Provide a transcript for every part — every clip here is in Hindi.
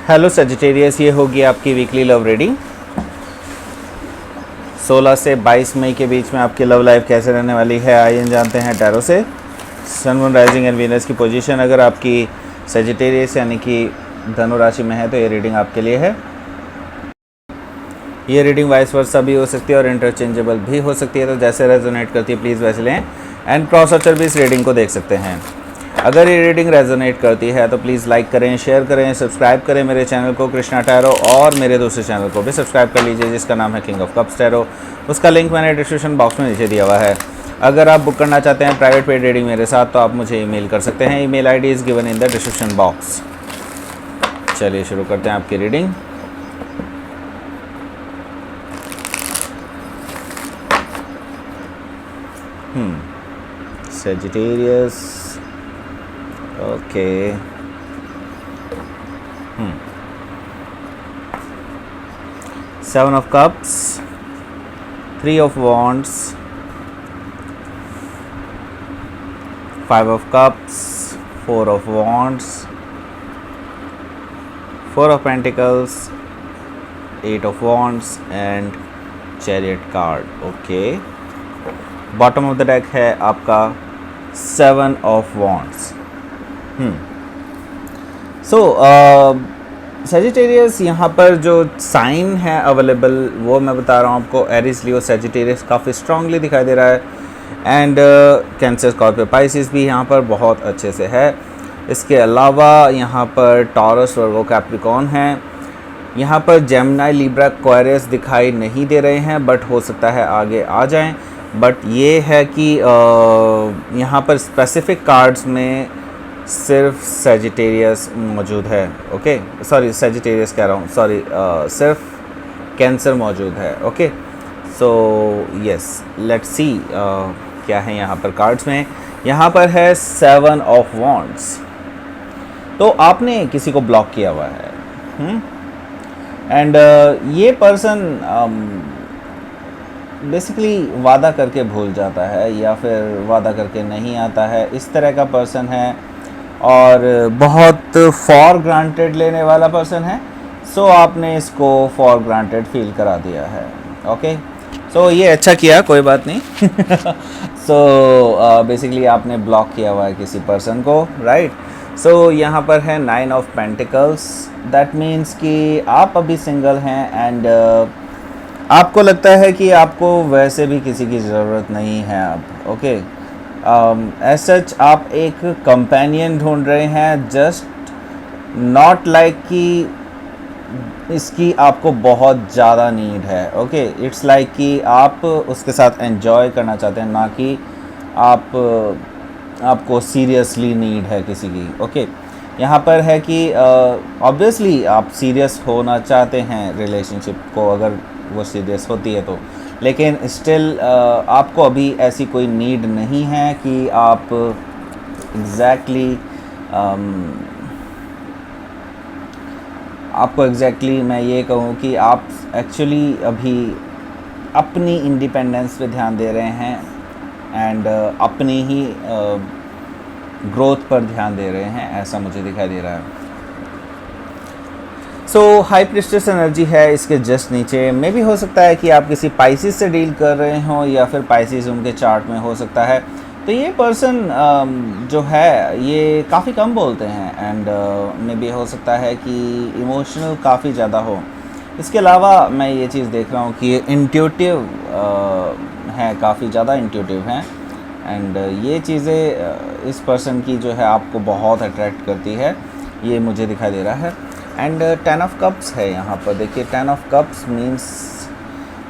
हेलो सजिटेरियस, ये होगी आपकी वीकली लव रीडिंग। 16 से 22 मई के बीच में आपकी लव लाइफ कैसे रहने वाली है, आइए जानते हैं टैरो से। सन, मून, राइजिंग एंड वीनस की पोजीशन अगर आपकी सजिटेरियस यानी कि धनु राशि में है तो ये रीडिंग आपके लिए है। ये रीडिंग वाइस वर्सा भी हो सकती है और इंटरचेंजेबल भी हो सकती है, तो जैसे रेजोनेट करती है प्लीज़ वैसे लें। एंड क्रॉस वाचर भी इस रीडिंग को देख सकते हैं। अगर ये रीडिंग रेजोनेट करती है तो प्लीज़ लाइक करें, शेयर करें, सब्सक्राइब करें मेरे चैनल को कृष्णा टैरो, और मेरे दूसरे चैनल को भी सब्सक्राइब कर लीजिए जिसका नाम है किंग ऑफ कप्स टैरो। उसका लिंक मैंने डिस्क्रिप्शन बॉक्स में नीचे दिया हुआ है। अगर आप बुक करना चाहते हैं प्राइवेट पेड रीडिंग मेरे साथ तो आप मुझे ईमेल कर सकते हैं। Email ID is given in the description box. चलिए शुरू करते हैं आपकी reading. Sagittarius, okay. Seven of Cups, Three of Wands, Five of Cups, Four of Wands, Four of Pentacles, Eight of Wands and Chariot card, okay. Bottom of the deck है आपका 7 ऑफ वॉन्ड्स। सो सजिटेरियस, यहाँ पर जो साइन है अवेलेबल वो मैं बता रहा हूँ आपको। एरिस, लियो, सजिटेरियस काफ़ी स्ट्रांगली दिखाई दे रहा है। एंड कैंसर, स्कॉर्पियो, पाइसिस भी यहाँ पर बहुत अच्छे से है। इसके अलावा यहाँ पर टॉरस, वर्गो, कैप्रिकॉर्न हैं। यहाँ पर जेमिनी, लिब्रा, एक्वेरियस दिखाई नहीं दे रहे हैं, बट हो सकता है आगे आ जाएं। बट ये है कि यहाँ पर स्पेसिफिक कार्ड्स में सिर्फ सजिटेरियस मौजूद है। ओके, सॉरी सजिटेरियस कह रहा हूँ, सॉरी, सिर्फ कैंसर मौजूद है। Okay, so yes, let's see क्या है यहाँ पर कार्ड्स में। यहाँ पर है 7 ऑफ वॉन्ड्स, तो आपने किसी को ब्लॉक किया हुआ है। एंड ये पर्सन बेसिकली वादा करके भूल जाता है या फिर वादा करके नहीं आता है, इस तरह का पर्सन है। और बहुत फॉर ग्रांटेड लेने वाला पर्सन है। सो आपने इसको फॉर ग्रांटेड फील करा दिया है। ओके, सो ये अच्छा किया, कोई बात नहीं। सो बेसिकली आपने ब्लॉक किया हुआ है किसी पर्सन को, राइट। सो यहाँ पर है 9 ऑफ पेंटिकल्स। दैट मीन्स कि आप अभी सिंगल हैं एंड आपको लगता है कि आपको वैसे भी किसी की ज़रूरत नहीं है अब। ओके, एज सच आप एक कंपेनियन ढूंढ रहे हैं, जस्ट नॉट लाइक कि इसकी आपको बहुत ज़्यादा नीड है। ओके, इट्स लाइक कि आप उसके साथ एंजॉय करना चाहते हैं, ना कि आपको सीरियसली नीड है किसी की। ओके, यहाँ पर है कि ऑब्वियसली आप सीरियस होना चाहते हैं रिलेशनशिप को, अगर वो सीरियस होती है तो, लेकिन स्टिल आपको अभी ऐसी कोई नीड नहीं है कि आप एग्जैक्टली मैं ये कहूँ कि आप एक्चुअली अभी अपनी इंडिपेंडेंस पे ध्यान दे रहे हैं एंड अपनी ही ग्रोथ पर ध्यान दे रहे हैं, ऐसा मुझे दिखाई दे रहा है। सो हाई प्रिस्टेस एनर्जी है इसके जस्ट नीचे। मे भी हो सकता है कि आप किसी पाइसिस से डील कर रहे हों या फिर पाइसिस उनके चार्ट में हो सकता है। तो ये पर्सन जो है ये काफ़ी कम बोलते हैं एंड मे भी हो सकता है कि इमोशनल काफ़ी ज़्यादा हो। इसके अलावा मैं ये चीज़ देख रहा हूँ कि इंट्यूटिव हैं, काफ़ी ज़्यादा इंट्यूटिव हैं एंड ये चीज़ें इस पर्सन की जो है आपको बहुत अट्रैक्ट करती है, ये मुझे दिखाई दे रहा है। एंड 10 ऑफ कप्स है यहाँ पर। देखिए 10 ऑफ कप्स मीन्स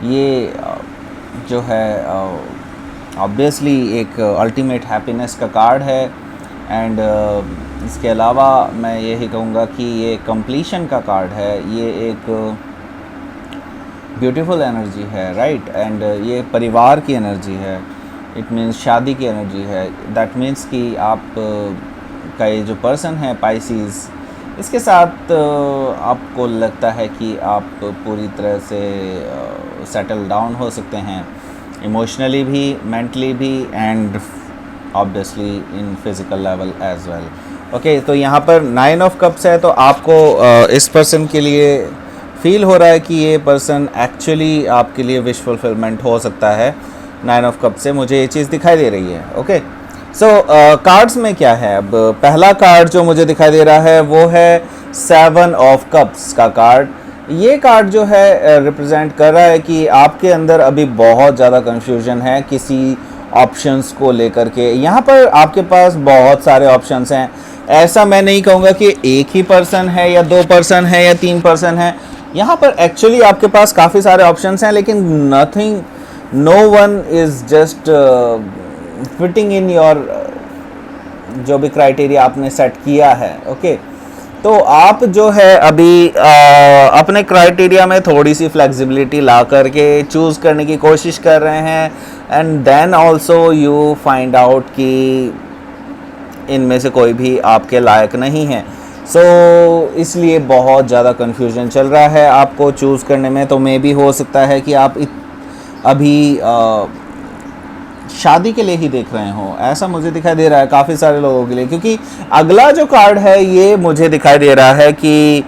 ये जो है ऑब्वियसली एक अल्टीमेट हैप्पीनेस का कार्ड है। एंड इसके अलावा मैं यही कहूँगा कि ये कंप्लीशन का कार्ड है, ये एक ब्यूटीफुल एनर्जी है, राइट। एंड ये परिवार की एनर्जी है, इट मीन्स शादी की एनर्जी है। दैट मीन्स कि आप का ये जो पर्सन है पाइसिस, इसके साथ आपको लगता है कि आप पूरी तरह से सेटल डाउन हो सकते हैं, इमोशनली भी, मेंटली भी and obviously in physical level as well. Okay, तो यहाँ पर 9 ऑफ कप्स है, तो आपको इस पर्सन के लिए फील हो रहा है कि ये पर्सन एक्चुअली आपके लिए विश फुलफिलमेंट हो सकता है। 9 ऑफ कप से मुझे ये चीज़ दिखाई दे रही है। ओके, सो कार्ड्स में क्या है, अब पहला कार्ड जो मुझे दिखाई दे रहा है वो है 7 ऑफ कप्स का कार्ड। ये कार्ड जो है रिप्रेजेंट कर रहा है कि आपके अंदर अभी बहुत ज़्यादा कन्फ्यूजन है किसी ऑप्शंस को लेकर के। यहाँ पर आपके पास बहुत सारे ऑप्शंस हैं, ऐसा मैं नहीं कहूँगा कि एक ही पर्सन है या 2 पर्सन है या 3 पर्सन है। यहाँ पर एक्चुअली आपके पास काफ़ी सारे ऑप्शंस हैं, लेकिन nothing, no one is just fitting in your जो भी क्राइटेरिया आपने सेट किया है। ओके, तो आप जो है अभी अपने क्राइटेरिया में थोड़ी सी फ्लेक्सिबिलिटी ला करके चूज़ करने की कोशिश कर रहे हैं, and then also you find out कि इनमें से कोई भी आपके लायक नहीं है। सो इसलिए बहुत ज़्यादा कन्फ्यूजन चल रहा है आपको चूज़ करने में। तो मे भी हो सकता है कि आप अभी शादी के लिए ही देख रहे हो, ऐसा मुझे दिखाई दे रहा है काफ़ी सारे लोगों के लिए, क्योंकि अगला जो कार्ड है ये मुझे दिखाई दे रहा है कि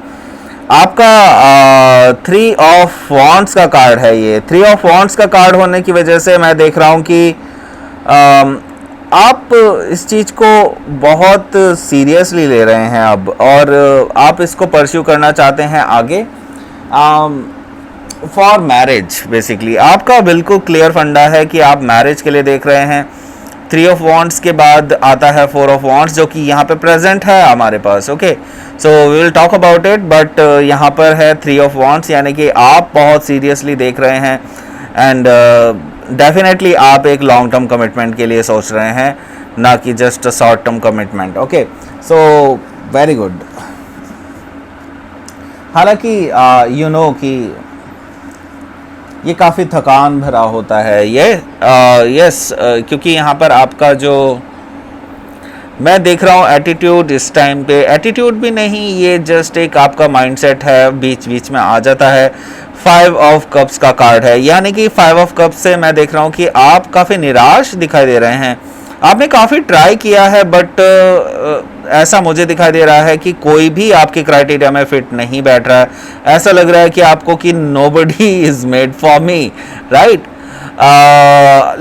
आपका 3 ऑफ वॉन्ड्स का कार्ड है। ये 3 ऑफ वॉन्ड्स का कार्ड होने की वजह से मैं देख रहा हूँ कि आप इस चीज़ को बहुत सीरियसली ले रहे हैं अब, और आप इसको परस्यू करना चाहते हैं आगे फॉर मैरिज। बेसिकली आपका बिल्कुल क्लियर फंडा है कि आप मैरिज के लिए देख रहे हैं। 3 ऑफ वॉन्ड्स के बाद आता है 4 ऑफ वॉन्ड्स, जो कि यहाँ पे प्रेजेंट है हमारे पास। Okay, so we will talk about it, but यहाँ पर है 3 ऑफ वॉन्ड्स, यानी कि आप बहुत सीरियसली देख रहे हैं, एंड डेफिनेटली आप एक लॉन्ग टर्म कमिटमेंट के लिए सोच रहे हैं, ना कि just short term commitment. Okay, so very good. हालांकि यू नो कि ये काफ़ी थकान भरा होता है ये, यस, क्योंकि यहाँ पर आपका जो मैं देख रहा हूँ एटीट्यूड, इस टाइम पे एटीट्यूड भी नहीं, ये जस्ट एक आपका माइंडसेट है, बीच बीच में आ जाता है। 5 ऑफ कप्स का कार्ड है, यानी कि 5 ऑफ कप्स से मैं देख रहा हूँ कि आप काफ़ी निराश दिखाई दे रहे हैं। आपने काफ़ी ट्राई किया है, बट ऐसा मुझे दिखाई दे रहा है कि कोई भी आपके क्राइटेरिया में फिट नहीं बैठ रहा है। ऐसा लग रहा है कि आपको कि nobody is made for me, right.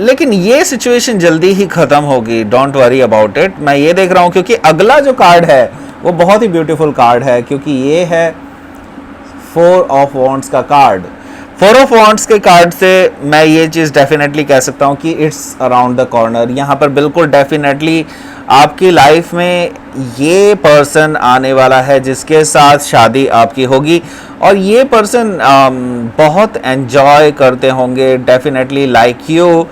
लेकिन ये सिचुएशन जल्दी ही ख़त्म होगी, डोंट वरी अबाउट इट। मैं ये देख रहा हूँ क्योंकि अगला जो कार्ड है वो बहुत ही ब्यूटीफुल कार्ड है, क्योंकि ये है 4 ऑफ वॉन्ड्स का कार्ड। 4 ऑफ वॉन्ड्स के कार्ड से मैं ये चीज़ डेफिनेटली कह सकता हूँ कि इट्स अराउंड द कॉर्नर। यहाँ पर बिल्कुल डेफिनेटली आपकी लाइफ में ये पर्सन आने वाला है जिसके साथ शादी आपकी होगी, और ये पर्सन बहुत एंजॉय करते होंगे, डेफिनेटली लाइक यू।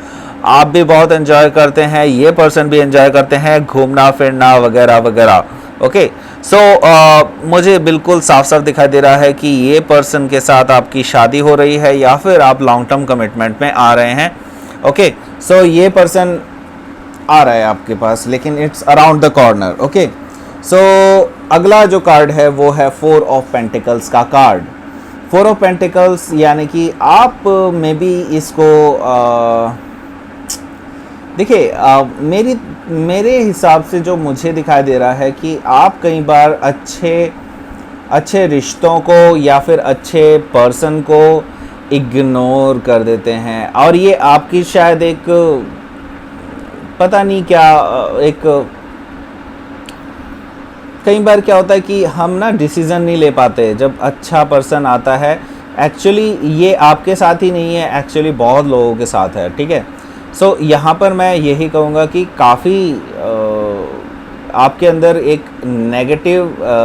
आप भी बहुत एंजॉय करते हैं, ये पर्सन भी एंजॉय करते हैं घूमना फिरना वगैरह वगैरह। ओके, सो मुझे बिल्कुल साफ साफ दिखाई दे रहा है कि ये पर्सन के साथ आपकी शादी हो रही है, या फिर आप लॉन्ग टर्म कमिटमेंट में आ रहे हैं। ओके, सो ये पर्सन आ रहा है आपके पास, लेकिन it's around the corner. Okay, so अगला जो कार्ड है वो है 4 ऑफ पेंटिकल्स का कार्ड। 4 ऑफ पेंटिकल्स यानी कि आप मे बी इसको देखिए, मेरे हिसाब से जो मुझे दिखाई दे रहा है कि आप कई बार अच्छे रिश्तों को या फिर अच्छे पर्सन को इग्नोर कर देते हैं, और ये आपकी शायद एक पता नहीं क्या एक कई बार क्या होता है कि हम ना डिसीज़न नहीं ले पाते जब अच्छा पर्सन आता है। एक्चुअली ये आपके साथ ही नहीं है, एक्चुअली बहुत लोगों के साथ है, ठीक है। सो यहाँ पर मैं यही कहूँगा कि काफ़ी आपके अंदर एक नेगेटिव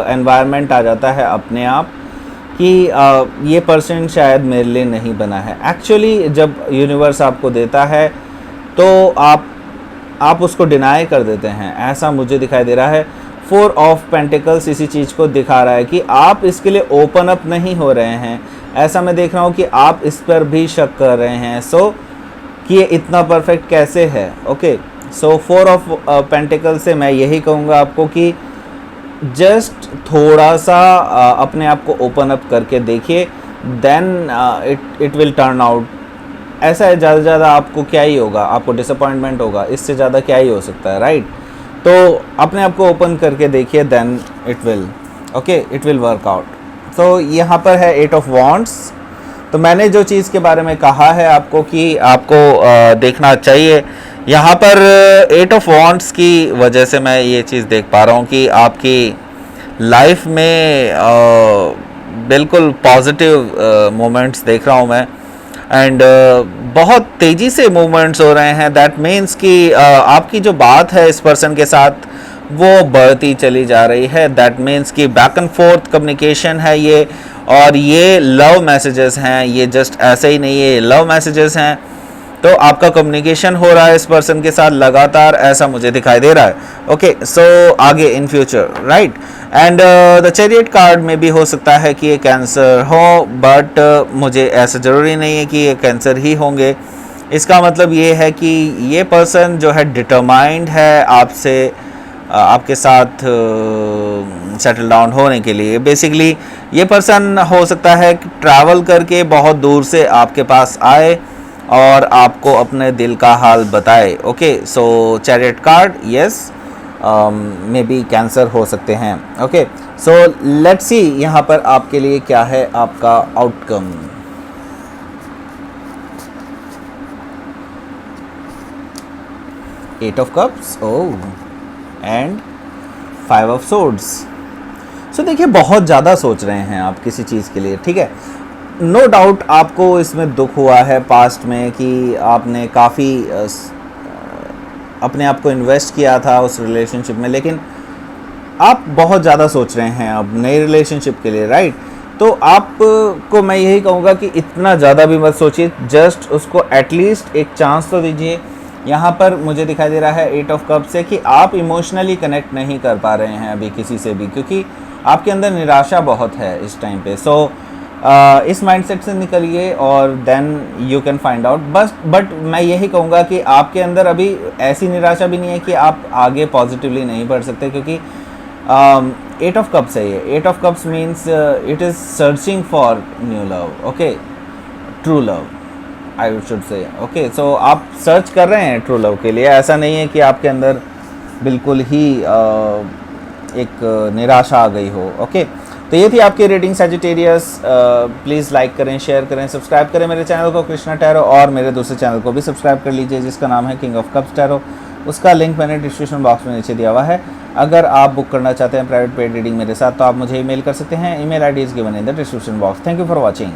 एनवायरनमेंट आ जाता है अपने आप कि ये पर्सन शायद मेरे लिए नहीं बना है। एक्चुअली जब यूनिवर्स आपको देता है तो आप उसको डिनाई कर देते हैं, ऐसा मुझे दिखाई दे रहा है। 4 ऑफ पेंटिकल्स इसी चीज़ को दिखा रहा है कि आप इसके लिए ओपन अप नहीं हो रहे हैं। ऐसा मैं देख रहा हूँ कि आप इस पर भी शक कर रहे हैं, सो कि ये इतना परफेक्ट कैसे है। ओके, सो 4 ऑफ पेंटिकल से मैं यही कहूँगा आपको कि जस्ट थोड़ा सा अपने आप को ओपन अप करके देखिए, then it will turn out. ऐसा है, ज़्यादा से ज़्यादा आपको क्या ही होगा, आपको डिसअपॉइंटमेंट होगा, इससे ज़्यादा क्या ही हो सकता है, राइट। तो अपने आप को ओपन करके देखिए, then it will work out. तो यहाँ पर है 8 ऑफ वॉन्ड्स। तो मैंने जो चीज़ के बारे में कहा है आपको कि आपको देखना चाहिए, यहाँ पर 8 ऑफ वॉन्ड्स की वजह से मैं ये चीज़ देख पा रहा हूँ कि आपकी लाइफ में बिल्कुल पॉजिटिव मोमेंट्स देख रहा हूँ मैं, एंड बहुत तेज़ी से मूवमेंट्स हो रहे हैं। दैट मीन्स कि आपकी जो बात है इस पर्सन के साथ वो बढ़ती चली जा रही है। दैट मीन्स कि बैक एंड फोर्थ कम्युनिकेशन है ये, और ये लव मैसेजेस हैं, ये जस्ट ऐसे ही नहीं है, ये लव मैसेजेस हैं। तो आपका कम्युनिकेशन हो रहा है इस पर्सन के साथ लगातार, ऐसा मुझे दिखाई दे रहा है। ओके, सो आगे in future, right. And the chariot card में भी हो सकता है कि ये कैंसर हो, बट मुझे ऐसा ज़रूरी नहीं है कि ये कैंसर ही होंगे। इसका मतलब ये है कि ये पर्सन जो है डिटरमाइंड है आपसे, आपके साथ सेटल डाउन होने के लिए। बेसिकली ये पर्सन हो सकता है कि ट्रैवल करके बहुत दूर से आपके पास आए और आपको अपने दिल का हाल बताए। Okay, so chariot card, yes, may be cancer हो सकते हैं। ओके, सो लेट्स सी यहाँ पर आपके लिए क्या है आपका outcome. Eight of cups, oh, and 5 of swords. So देखिए, बहुत ज़्यादा सोच रहे हैं आप किसी चीज़ के लिए, ठीक है। नो डाउट आपको इसमें दुख हुआ है पास्ट में कि आपने काफ़ी अपने आप को इन्वेस्ट किया था उस रिलेशनशिप में, लेकिन आप बहुत ज़्यादा सोच रहे हैं अब नई रिलेशनशिप के लिए, राइट। तो आपको मैं यही कहूँगा कि इतना ज़्यादा भी मत सोचिए, जस्ट उसको एटलीस्ट एक चांस तो दीजिए। यहाँ पर मुझे दिखाई दे रहा है 8 ऑफ कप से कि आप इमोशनली कनेक्ट नहीं कर पा रहे हैं अभी किसी से भी, क्योंकि आपके अंदर निराशा बहुत है इस टाइम पे। सो इस माइंडसेट से निकलिए और then you can find out. But मैं यही कहूँगा कि आपके अंदर अभी ऐसी निराशा भी नहीं है कि आप आगे पॉजिटिवली नहीं बढ़ सकते, क्योंकि 8 ऑफ कप्स है ये। 8 of cups means it is searching for new love, okay, true love I should say. Okay, so आप सर्च कर रहे हैं ट्रू लव के लिए, ऐसा नहीं है कि आपके अंदर बिल्कुल ही एक निराशा आ गई हो। ओके, तो ये थी आपकी रेटिंग सैजिटेरियस। प्लीज़ लाइक करें, शेयर करें, सब्सक्राइब करें मेरे चैनल को कृष्णा टैरो, और मेरे दूसरे चैनल को भी सब्सक्राइब कर लीजिए जिसका नाम है किंग ऑफ कप्स टैरो। उसका लिंक मैंने डिस्क्रिप्शन बॉक्स में नीचे दिया हुआ है। अगर आप बुक करना चाहते हैं प्राइवेट पेड रीडिंग मेरे साथ, तो आप मुझे ईमेल कर सकते हैं। Email ID is given in the description box. Thank you for watching.